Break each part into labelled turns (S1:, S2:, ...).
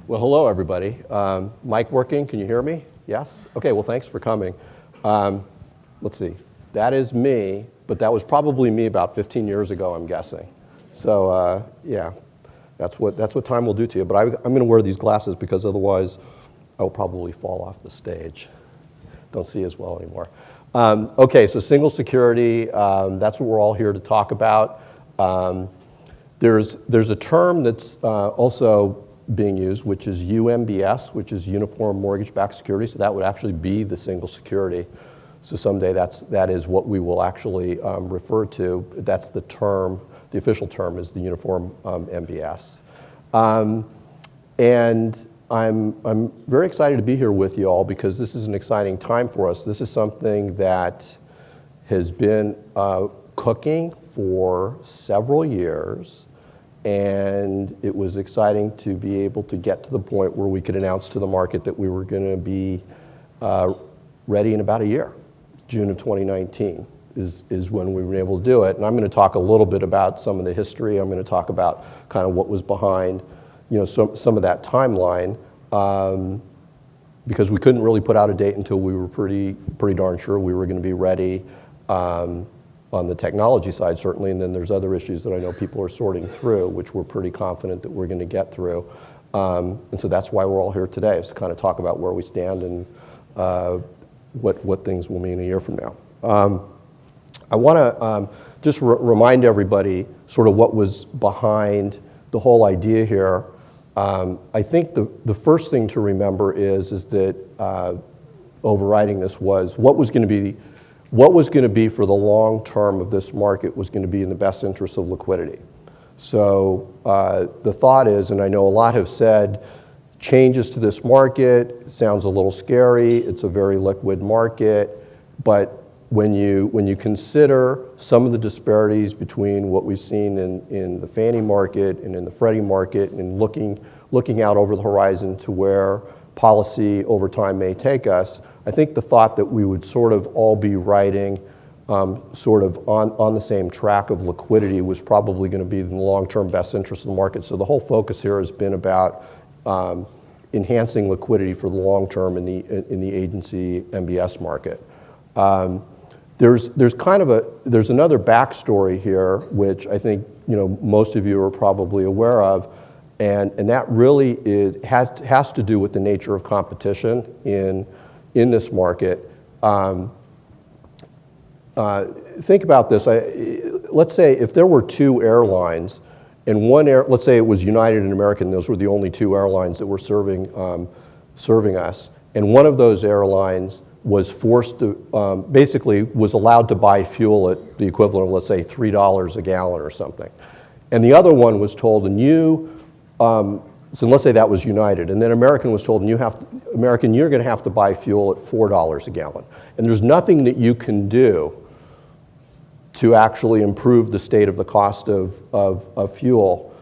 S1: Well, hello, everybody. Mic working? Can you hear me? Yes? Okay, well, thanks for coming. Let's see. That is me, but that was probably me about 15 years ago, I'm guessing. So, yeah, that's what time will do to you. But I'm going to wear these glasses because otherwise I'll probably fall off the stage. Don't see as well anymore. Okay, so single security, that's what we're all here to talk about. There's a term that's also being used, which is UMBS, which is Uniform Mortgage-Backed Security. So that would actually be the single security. So someday that is what we will actually refer to. That's the term. The official term is the Uniform MBS. And I'm very excited to be here with you all because this is an exciting time for us. This is something that has been cooking for several years. And it was exciting to be able to get to the point where we could announce to the market that we were going to be ready in about a year. June of 2019 is when we were able to do it. And I'm going to talk a little bit about some of the history. I'm going to talk about kind of what was behind, some of that timeline, because we couldn't really put out a date until we were pretty darn sure we were going to be ready. On the technology side, certainly, and then there's other issues that I know people are sorting through, which we're pretty confident that we're going to get through. And so that's why we're all here today, is to kind of talk about where we stand and what things will mean a year from now. I want to just remind everybody sort of what was behind the whole idea here. I think the first thing to remember is that overriding this was what was going to be for the long term of this market was going to be in the best interest of liquidity. So the thought is, and I know a lot have said, changes to this market sounds a little scary. It's a very liquid market, but when you consider some of the disparities between what we've seen in the Fannie market and in the Freddie market, and looking out over the horizon to where policy over time may take us, I think the thought that we would sort of all be riding sort of on the same track of liquidity was probably going to be in the long-term best interest of the market. So the whole focus here has been about enhancing liquidity for the long term in the agency MBS market. There's another backstory here, which I think most of you are probably aware of, and that really has to do with the nature of competition in this market. Think about this. Let's say if there were two airlines, and let's say it was United and American, those were the only two airlines that were serving us, and one of those airlines was forced to, basically was allowed to buy fuel at the equivalent of, let's say, $3 a gallon or something. And the other one was told, so let's say that was United, and then American was told, American, you're going to have to buy fuel at $4 a gallon. And there's nothing that you can do to actually improve the state of the cost of fuel.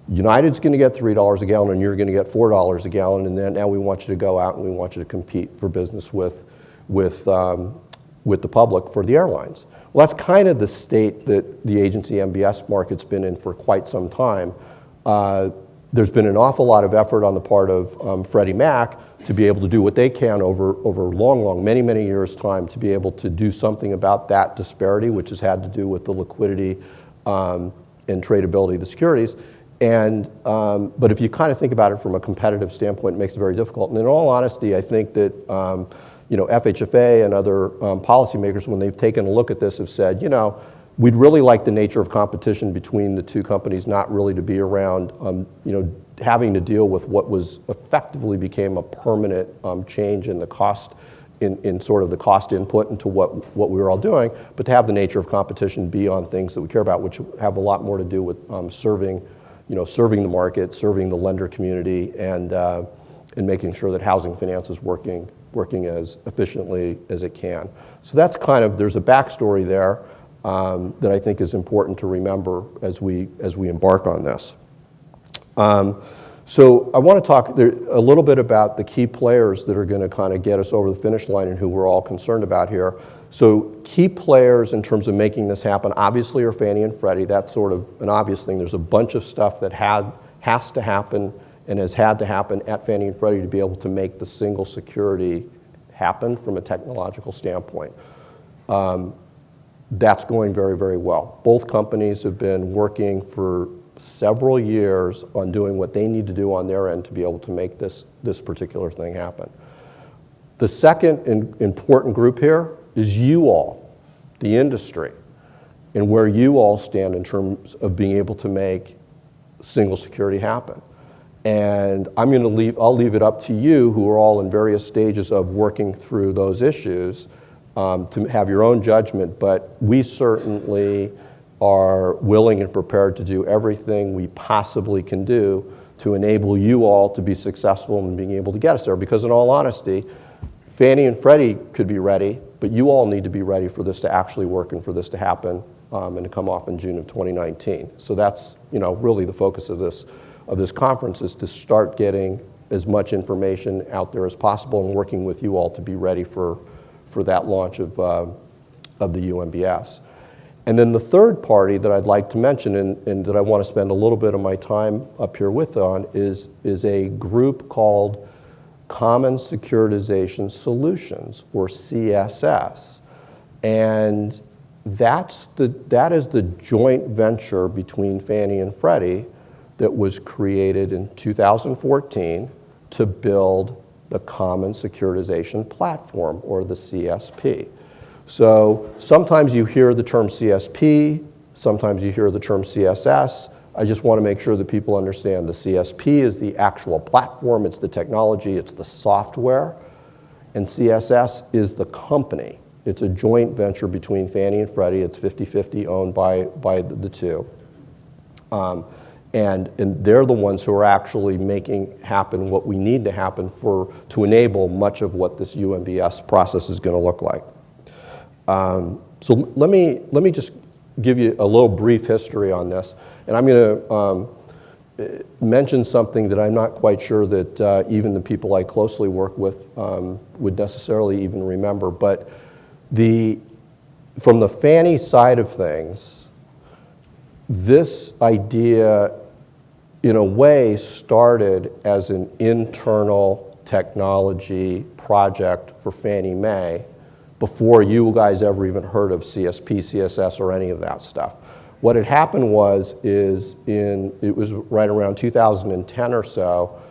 S1: United's going to get $3 a gallon, and you're going to get $4 a gallon, and then now we want you to go out and we want you to compete for business with the public for the airlines. Well, that's kind of the state that the agency MBS market's been in for quite some time. There's been an awful lot of effort on the part of Freddie Mac to be able to do what they can over many years' time to be able to do something about that disparity, which has had to do with the liquidity and tradability of the securities. But if you kind of think about it from a competitive standpoint, it makes it very difficult. And in all honesty, I think that FHFA and other policymakers, when they've taken a look at this, have said, we'd really like the nature of competition between the two companies not really to be around, having to deal with what was effectively became a permanent change in the cost, in sort of the cost input into what we were all doing, but to have the nature of competition be on things that we care about, which have a lot more to do with serving the market, serving the lender community, and making sure that housing finance is working as efficiently as it can. So that's there's a backstory there. That I think is important to remember as we embark on this. So I want to talk a little bit about the key players that are going to kind of get us over the finish line and who we're all concerned about here. So key players in terms of making this happen obviously are Fannie and Freddie. That's sort of an obvious thing. There's a bunch of stuff that has to happen and has had to happen at Fannie and Freddie to be able to make the single security happen from a technological standpoint. That's going very, very well. Both companies have been working for several years on doing what they need to do on their end to be able to make this particular thing happen. The second important group here is you all, the industry, and where you all stand in terms of being able to make single security happen. And I'll leave it up to you, who are all in various stages of working through those issues, to have your own judgment, but we certainly are willing and prepared to do everything we possibly can do to enable you all to be successful in being able to get us there. Because in all honesty, Fannie and Freddie could be ready, but you all need to be ready for this to actually work and for this to happen and to come off in June of 2019. So that's really the focus of this conference, is to start getting as much information out there as possible and working with you all to be ready for that launch of the UMBS. And then the third party that I'd like to mention and that I want to spend a little bit of my time up here with on is a group called Common Securitization Solutions, or CSS. And that is the joint venture between Fannie and Freddie that was created in 2014 to build the Common Securitization Platform, or the CSP. So sometimes you hear the term CSP, sometimes you hear the term CSS. I just want to make sure that people understand the CSP is the actual platform, it's the technology, it's the software, and CSS is the company. It's a joint venture between Fannie and Freddie. It's 50-50 owned by the two. And they're the ones who are actually making happen what we need to happen to enable much of what this UMBS process is going to look like. So let me just give you a little brief history on this, and I'm going to mention something that I'm not quite sure that even the people I closely work with would necessarily even remember. But from the Fannie side of things, this idea, in a way, started as an internal technology project for Fannie Mae before you guys ever even heard of CSP, CSS, or any of that stuff. What had happened it was right around 2010 or so,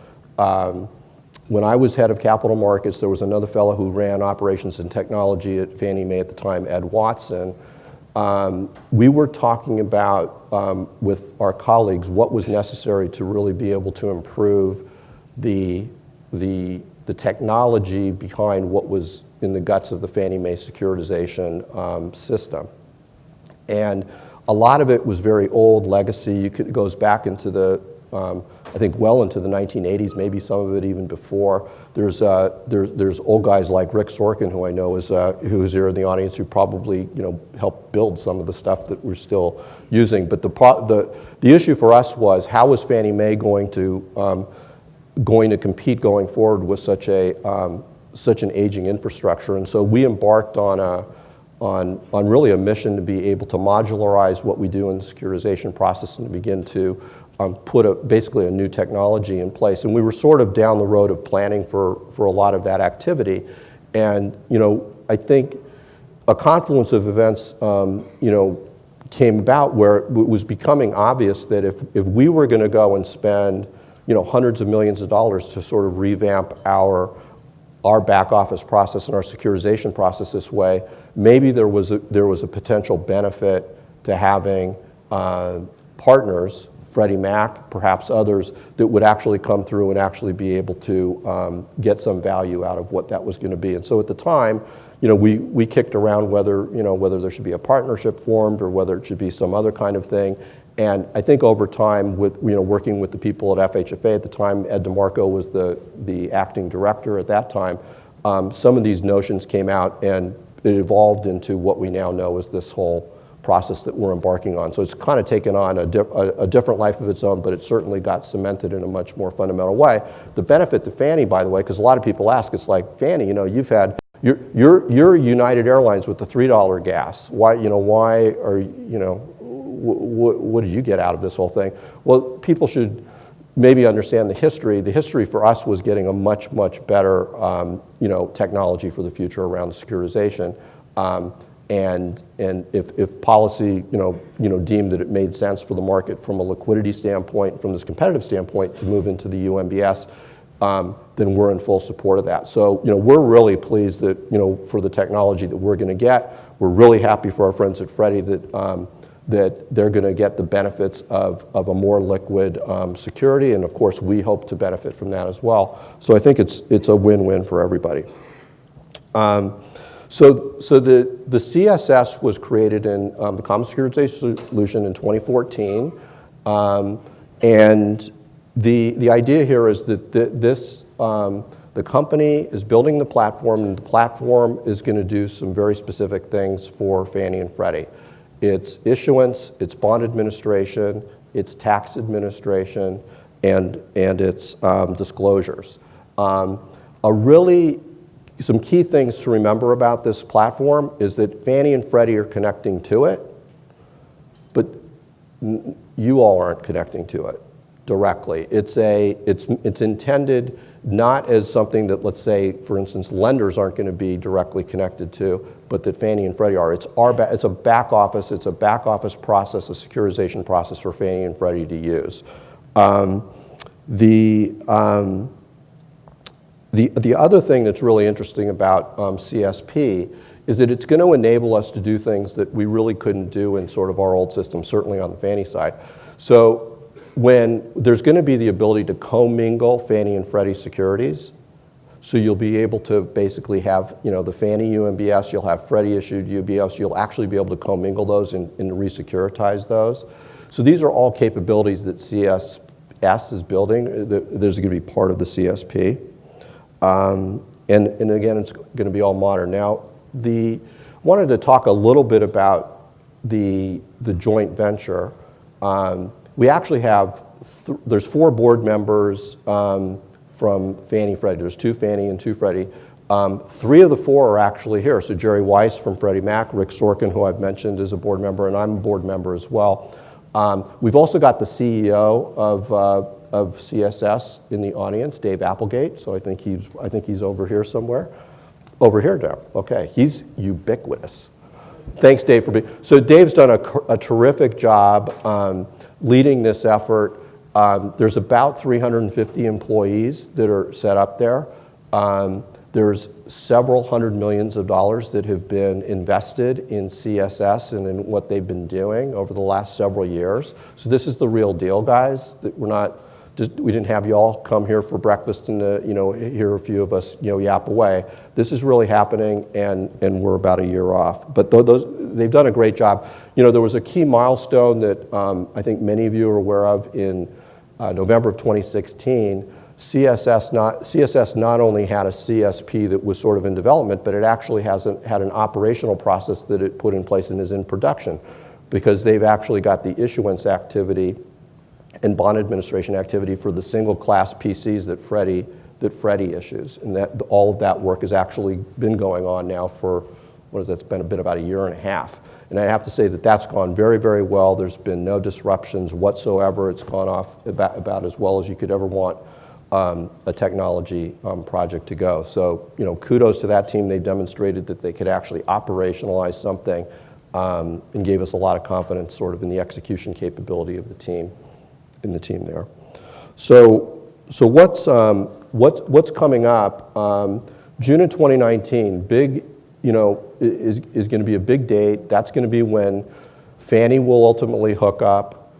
S1: when I was head of capital markets, there was another fellow who ran operations and technology at Fannie Mae at the time, Ed Watson. We were talking about, with our colleagues, what was necessary to really be able to improve the technology behind what was in the guts of the Fannie Mae securitization system. And a lot of it was very old legacy. It goes back into the, I think, well into the 1980s, maybe some of it even before. There's old guys like Rick Sorkin, who I know who's here in the audience, who probably helped build some of the stuff that we're still using. But the issue for us was, how was Fannie Mae going to compete going forward with such an aging infrastructure? And so we embarked on really a mission to be able to modularize what we do in the securitization process and to begin to put basically a new technology in place. And we were sort of down the road of planning for a lot of that activity. And I think a confluence of events came about where it was becoming obvious that if we were going to go and spend hundreds of millions of dollars to sort of revamp our back office process and our securitization process this way, maybe there was a potential benefit to having partners, Freddie Mac, perhaps others, that would actually come through and actually be able to get some value out of what that was going to be. And so at the time, we kicked around whether there should be a partnership formed or whether it should be some other kind of thing. And I think over time, with working with the people at FHFA at the time, Ed DeMarco was the acting director at that time, some of these notions came out and it evolved into what we now know as this whole process that we're embarking on. So it's kind of taken on a different life of its own, but it certainly got cemented in a much more fundamental way. The benefit to Fannie, by the way, because a lot of people ask, it's like, Fannie, you're United Airlines with the $3 gas. Why are what did you get out of this whole thing? Well, people should maybe understand the history for us was getting a much, much better technology for the future around securitization. And if policy deemed that it made sense for the market from a liquidity standpoint, from this competitive standpoint, to move into the UMBS, then we're in full support of that. So we're really pleased that for the technology that we're going to get. We're really happy for our friends at Freddie that they're going to get the benefits of a more liquid security, and of course we hope to benefit from that as well. So I think it's a win-win for everybody. So the CSS was created in the Common Securitization Solution in 2014, and the idea here is that the company is building the platform, and the platform is going to do some very specific things for Fannie and Freddie. It's issuance, it's bond administration, it's tax administration, and it's disclosures. Some key things to remember about this platform is that Fannie and Freddie are connecting to it, but you all aren't connecting to it directly. It's intended not as something that, let's say, for instance, lenders aren't going to be directly connected to, but that Fannie and Freddie are. It's a back office process, a securitization process for Fannie and Freddie to use. The other thing that's really interesting about CSP is that it's going to enable us to do things that we really couldn't do in sort of our old system, certainly on the Fannie side. So when there's going to be the ability to commingle Fannie and Freddie securities, so you'll be able to basically have the Fannie UMBS, you'll have Freddie issued UMBS, you'll actually be able to commingle those and resecuritize those. So these are all capabilities that CSS is building. There's going to be part of the CSP. And again, it's going to be all modern. Now, wanted to talk a little bit about the joint venture. We actually have, there's 4 board members from Fannie Freddie. There's 2 Fannie and 2 Freddie. 3 of the 4 are actually here. So Jerry Weiss from Freddie Mac, Rick Sorkin, who I've mentioned, is a board member, and I'm a board member as well. We've also got the CEO of CSS in the audience, Dave Applegate. So I think he's over here somewhere. Over here now. Okay, he's ubiquitous. Thanks, Dave, for being. So Dave's done a terrific job leading this effort. There's about 350 employees that are set up there. There's several $100 million that have been invested in CSS and in what they've been doing over the last several years. So this is the real deal, guys. That we didn't have you all come here for breakfast and hear a few of us yap away. This is really happening, and we're about a year off. But they've done a great job. There was a key milestone that I think many of you are aware of in November of 2016. CSS not only had a CSP that was sort of in development, but it actually had an operational process that it put in place and is in production, because they've actually got the issuance activity and bond administration activity for the single class PCs that Freddie issues, and that all of that work has actually been going on now for it's been about a year and a half. And I have to say that that's gone very, very well. There's been no disruptions whatsoever. It's gone off about as well as you could ever want a technology project to go. So kudos to that team. They demonstrated that they could actually operationalize something and gave us a lot of confidence sort of in the execution capability of the team. In the team there. So what's coming up? June of 2019, big, is going to be a big date. That's going to be when Fannie will ultimately hook up.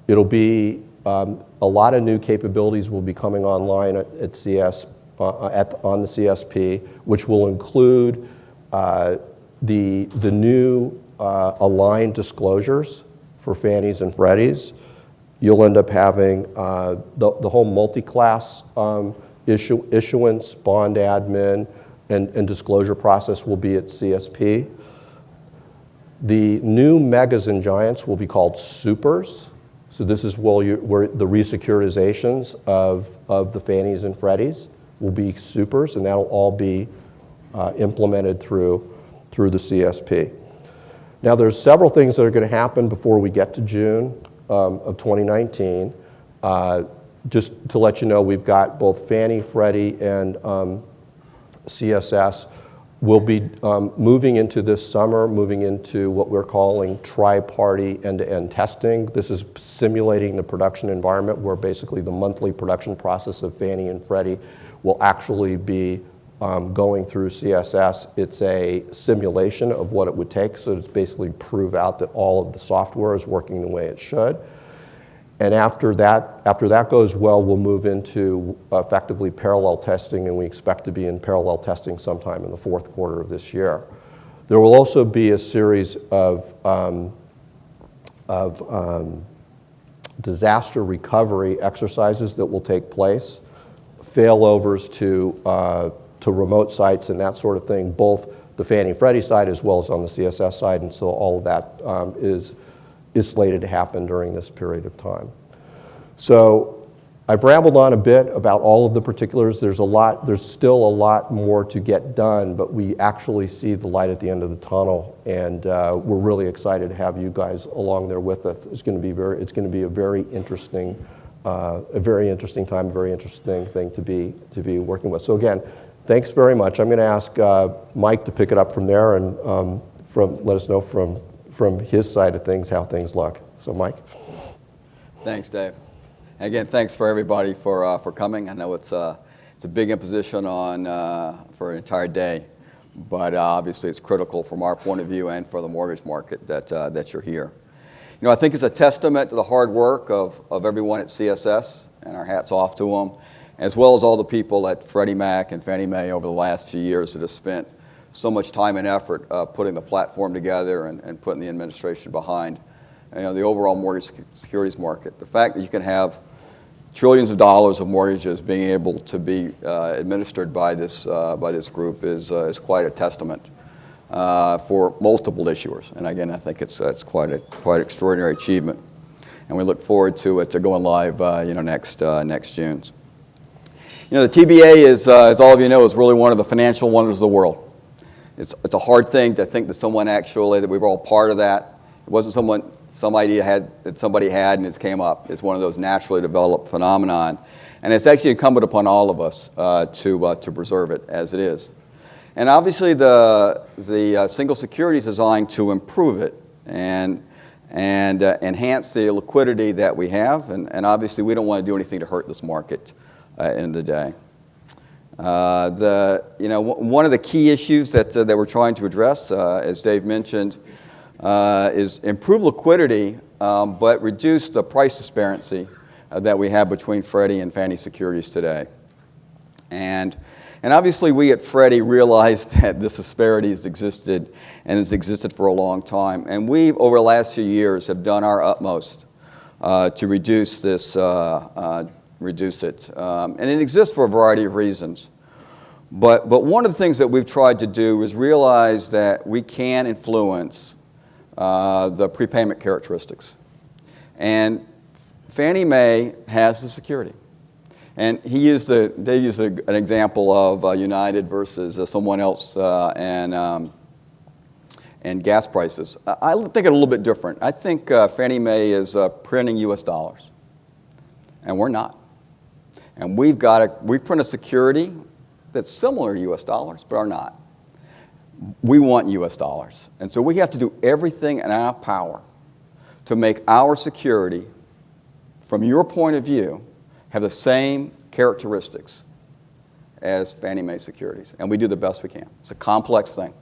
S1: It'll be a lot of new capabilities will be coming online on the CSP, which will include the new aligned disclosures for Fannies and Freddies. You'll end up having the whole multi-class issuance, bond admin, and disclosure process will be at CSP. The new megas and giants will be called supers. So this is where the resecuritizations of the Fannies and Freddies will be supers, and that'll all be implemented through the CSP. Now there's several things that are going to happen before we get to June of 2019. just to let you know, we've got both Fannie, Freddie, and CSS will be moving into this summer, moving into what we're calling tri-party end-to-end testing. This is simulating the production environment where basically the monthly production process of Fannie and Freddie will actually be going through CSS. It's a simulation of what it would take, so it's basically prove out that all of the software is working the way it should. And after that goes well, we'll move into effectively parallel testing, and we expect to be in parallel testing sometime in the fourth quarter of this year. There will also be a series of disaster recovery exercises that will take place, failovers to remote sites and that sort of thing, both the Fannie Freddie side as well as on the CSS side, and so all of that is slated to happen during this period of time. So I've rambled on a bit about all of the particulars. There's still a lot more to get done, but we actually see the light at the end of the tunnel, and we're really excited to have you guys along there with us. It's going to be a very interesting time, a very interesting thing to be working with. So again, thanks very much. I'm going to ask Mike to pick it up from there and let us know from his side of things how things look. So Mike.
S2: Thanks, Dave. And again, thanks for everybody for coming. I know it's a big imposition for an entire day, but obviously it's critical from our point of view and for the mortgage market that you're here. You know, I think it's a testament to the hard work of everyone at CSS, and our hats off to them, as well as all the people at Freddie Mac and Fannie Mae over the last few years that have spent so much time and effort putting the platform together and putting the administration behind the overall mortgage securities market. The fact that you can have trillions of dollars of mortgages being able to be administered by this group is quite a testament for multiple issuers. And again, I think it's quite extraordinary achievement. And we look forward to it going live next June. You know, the TBA is, as all of you know, is really one of the financial wonders of the world. It's a hard thing to think that that we were all part of that. It wasn't some idea that somebody had and it came up. It's one of those naturally developed phenomenon. And it's actually incumbent upon all of us to preserve it as it is. And obviously the single security is designed to improve it and enhance the liquidity that we have. And obviously we don't want to do anything to hurt this market at the end of the day. One of the key issues that we're trying to address, as Dave mentioned, is improve liquidity, but reduce the price disparity that we have between Freddie and Fannie securities today. And obviously we at Freddie realized that this disparity has existed and has existed for a long time. And we, over the last few years, have done our utmost to reduce this, and it exists for a variety of reasons. But one of the things that we've tried to do is realize that we can influence the prepayment characteristics. And Fannie Mae has the security. And Dave used an example of United versus someone else and gas prices. I think it a little bit different. I think Fannie Mae is printing U.S. dollars, and we're not. And we print a security that's similar to U.S. dollars, but are not. We want U.S. dollars. And so we have to do everything in our power to make our security, from your point of view, have the same characteristics as Fannie Mae securities. And we do the best we can. It's a complex thing.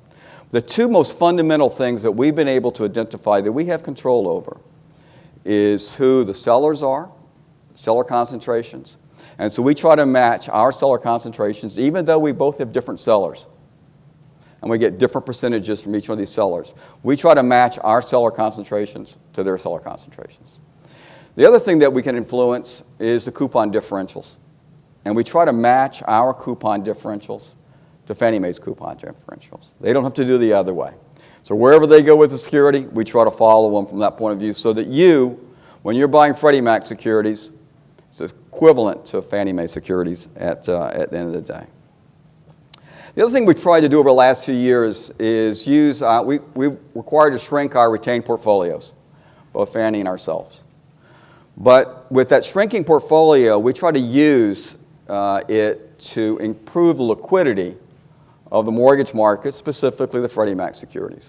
S2: The two most fundamental things that we've been able to identify that we have control over is who the sellers are, seller concentrations. And so we try to match our seller concentrations, even though we both have different sellers. And we get different percentages from each one of these sellers. We try to match our seller concentrations to their seller concentrations. The other thing that we can influence is the coupon differentials. And we try to match our coupon differentials to Fannie Mae's coupon differentials. They don't have to do the other way. So wherever they go with the security, we try to follow them from that point of view so that you, when you're buying Freddie Mac securities, it's equivalent to Fannie Mae securities at the end of the day. The other thing we tried to do over the last few years is we've required to shrink our retained portfolios, both Fannie and ourselves. But with that shrinking portfolio, we try to use it to improve the liquidity of the mortgage market, specifically the Freddie Mac securities,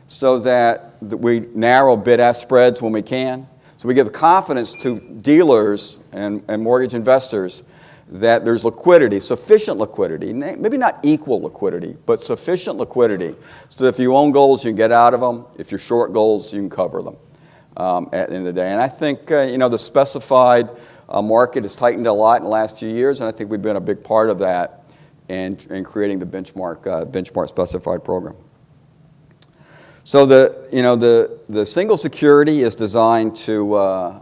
S2: so that we narrow bid-ask spreads when we can. So we give confidence to dealers and mortgage investors that there's liquidity, sufficient liquidity, maybe not equal liquidity, but sufficient liquidity, so that if you own goals, you can get out of them. If you're short goals, you can cover them at the end of the day. And I think the specified market has tightened a lot in the last few years, and I think we've been a big part of that in creating the benchmark specified program. So the single security is designed to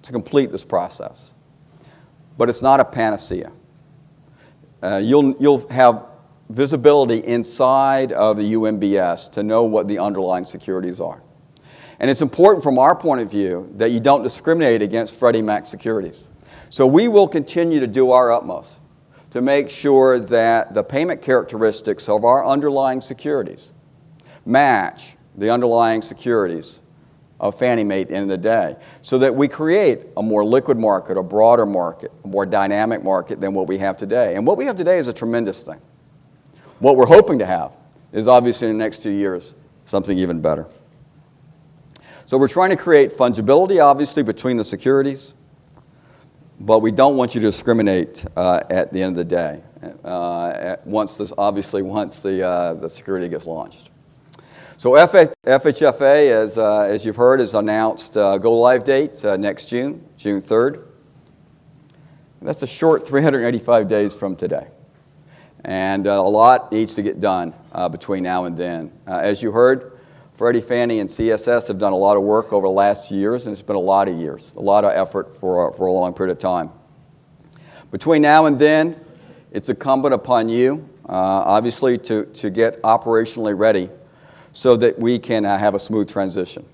S2: complete this process, but it's not a panacea. You'll have visibility inside of the UMBS to know what the underlying securities are. And it's important from our point of view that you don't discriminate against Freddie Mac securities. So we will continue to do our utmost to make sure that the payment characteristics of our underlying securities match the underlying securities of Fannie Mae at the end of the day, so that we create a more liquid market, a broader market, a more dynamic market than what we have today. And what we have today is a tremendous thing. What we're hoping to have is obviously in the next 2 years something even better. So we're trying to create fungibility, obviously, between the securities, but we don't want you to discriminate at the end of the day, once the security gets launched. So FHFA, as you've heard, has announced go-live date next June 3rd. That's a short 385 days from today. And a lot needs to get done between now and then. As you heard, Freddie, Fannie, and CSS have done a lot of work over the last few years, and it's been a lot of years, a lot of effort for a long period of time. Between now and then, it's incumbent upon you, obviously, to get operationally ready so that we can have a smooth transition.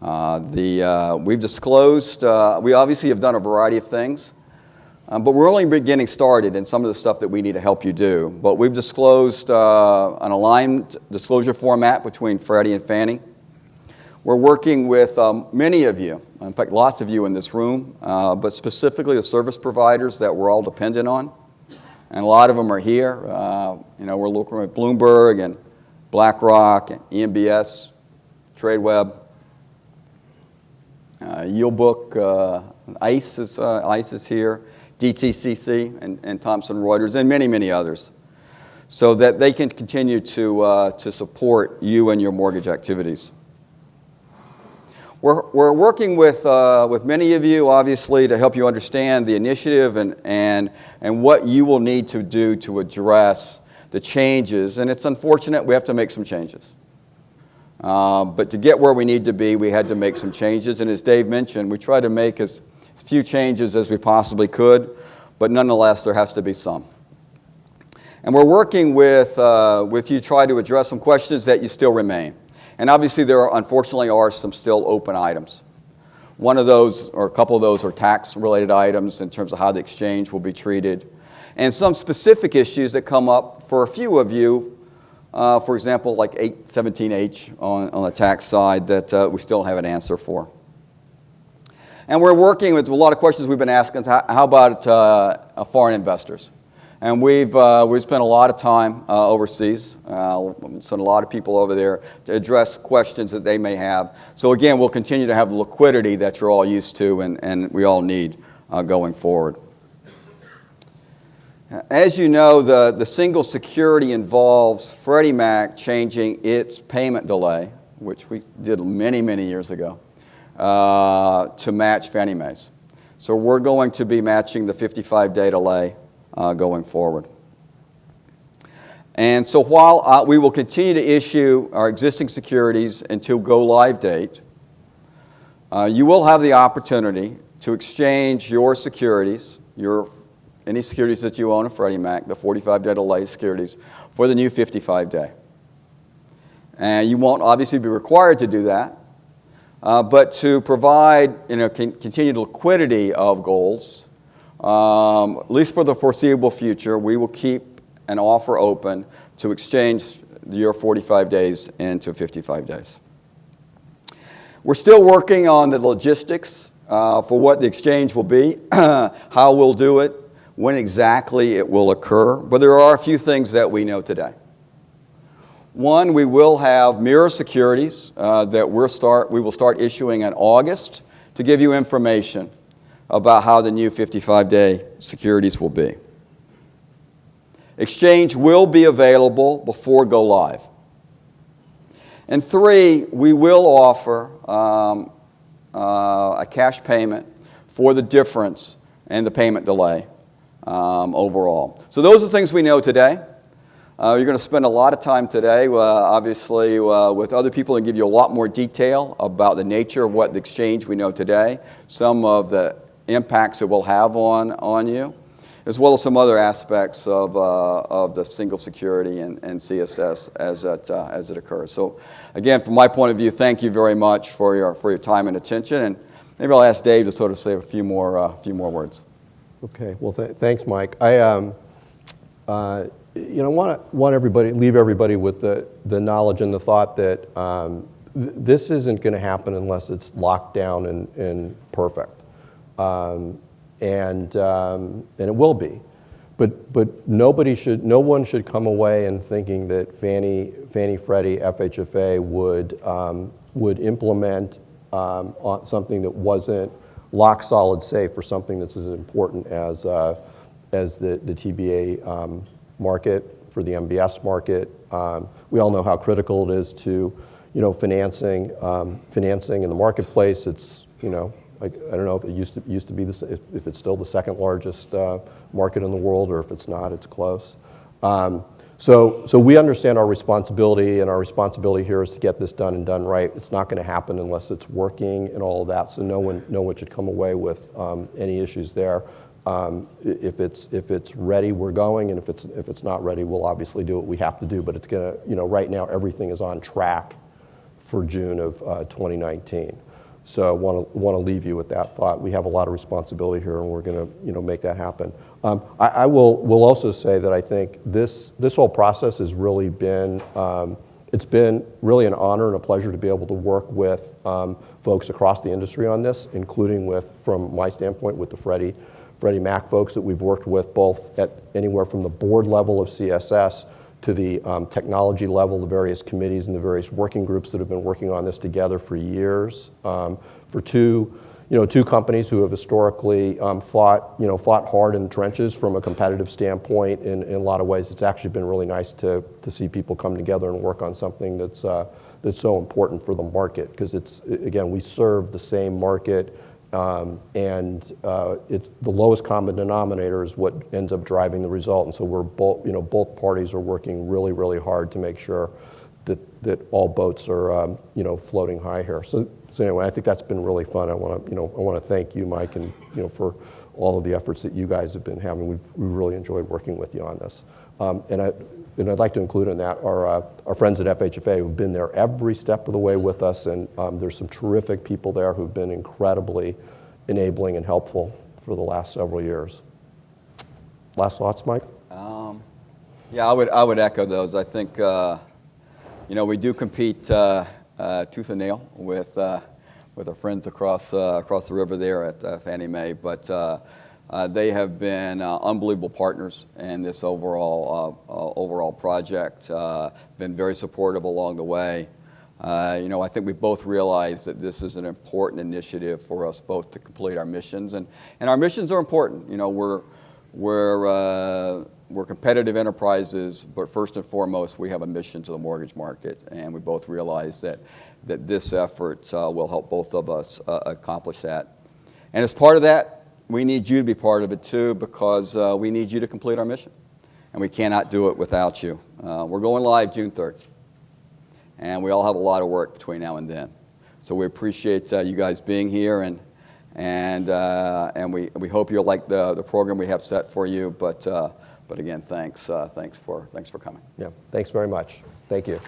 S2: We've disclosed, we obviously have done a variety of things, but we're only getting started in some of the stuff that we need to help you do. But we've disclosed an aligned disclosure format between Freddie and Fannie. We're working with many of you, in fact, lots of you in this room, but specifically the service providers that we're all dependent on. And a lot of them are here. We're looking at Bloomberg and BlackRock and EMBS, TradeWeb, Yieldbook, ICE is here, DTCC and Thomson Reuters, and many, many others, so that they can continue to support you and your mortgage activities. We're working with many of you, obviously, to help you understand the initiative and what you will need to do to address the changes. And it's unfortunate we have to make some changes. But to get where we need to be, we had to make some changes. And as Dave mentioned, we tried to make as few changes as we possibly could, but nonetheless, there has to be some. And we're working with you to try to address some questions that you still remain. And obviously, unfortunately, are some still open items. One of those, or a couple of those, are tax-related items in terms of how the exchange will be treated. And some specific issues that come up for a few of you, for example, like 817H on the tax side that we still have an answer for. And we're working with a lot of questions we've been asking. How about foreign investors? And we've spent a lot of time overseas, sent a lot of people over there to address questions that they may have. So again, we'll continue to have the liquidity that you're all used to and we all need going forward. As you know, the single security involves Freddie Mac changing its payment delay, which we did many, many years ago, to match Fannie Mae's. So we're going to be matching the 55-day delay going forward. And so while we will continue to issue our existing securities until go-live date, you will have the opportunity to exchange your securities, any securities that you own in Freddie Mac, the 45-day delay securities, for the new 55-day. And you won't obviously be required to do that, but to provide continued liquidity of goals, at least for the foreseeable future, we will keep an offer open to exchange your 45 days into 55 days. We're still working on the logistics for what the exchange will be, how we'll do it, when exactly it will occur, but there are a few things that we know today. One, we will have mirror securities that we will start issuing in August to give you information about how the new 55-day securities will be. Exchange will be available before go live. And three, we will offer a cash payment for the difference and the payment delay overall. So those are things we know today. You're going to spend a lot of time today, obviously, with other people and give you a lot more detail about the nature of what the exchange we know today, some of the impacts it will have on you, as well as some other aspects of the single security and CSS as it occurs. So, again, from my point of view, thank you very much for your time and attention. And maybe I'll ask Dave to sort of say a few more words. Okay.
S1: Well, thanks, Mike. I want everybody, leave everybody with the knowledge and the thought that this isn't going to happen unless it's locked down and perfect. And it will be, but no one should come away and thinking that Fannie, Freddie, FHFA would implement on something that wasn't lock solid safe for something that's as important as the TBA market, for the MBS market. We all know how critical it is to financing in the marketplace. It's I don't know if it used to be if it's still the second largest market in the world, or if it's not, it's close. So we understand our responsibility, and our responsibility here is to get this done and done right. It's not going to happen unless it's working and all of that. So no one should come away with any issues there. If it's ready, we're going, and if it's not ready, we'll obviously do what we have to do. But it's gonna, right now everything is on track for June of 2019. So I want to leave you with that thought. We have a lot of responsibility here, and we're going to make that happen. I will also say that I think this whole process has really been it's been really an honor and a pleasure to be able to work with folks across the industry on this, including from my standpoint, with the Freddie Mac folks that we've worked with, both at anywhere from the board level of CSS to the technology level, the various committees and the various working groups that have been working on this together for years. For two companies who have historically fought hard in the trenches from a competitive standpoint. In a lot of ways, it's actually been really nice to see people come together and work on something that's so important for the market, because again, we serve the same market. It's the lowest common denominator is what ends up driving the result, and so we're both parties are working really, really hard to make sure that all boats are floating high here. So anyway, I think that's been really fun. I want to thank you, Mike, and for all of the efforts that you guys have been having. We've really enjoyed working with you on this. And I'd like to include in that our friends at FHFA who've been there every step of the way with us, and there's some terrific people there who've been incredibly enabling and helpful for the last several years. Last thoughts, Mike?
S2: Yeah, I would echo those. I think we do compete tooth and nail with our friends across the river there at Fannie Mae, but they have been unbelievable partners in this overall project, been very supportive along the way. I think we both realize that this is an important initiative for us both to complete our missions, and our missions are important. We're competitive enterprises, but first and foremost, we have a mission to the mortgage market, and we both realize that this effort will help both of us accomplish that. And as part of that, we need you to be part of it too, because we need you to complete our mission, and we cannot do it without you. We're going live June 3rd, and we all have a lot of work between now and then. So we appreciate you guys being here, and we hope you'll like the program we have set for you. But again, thanks for coming.
S1: Yeah, thanks very much. Thank you.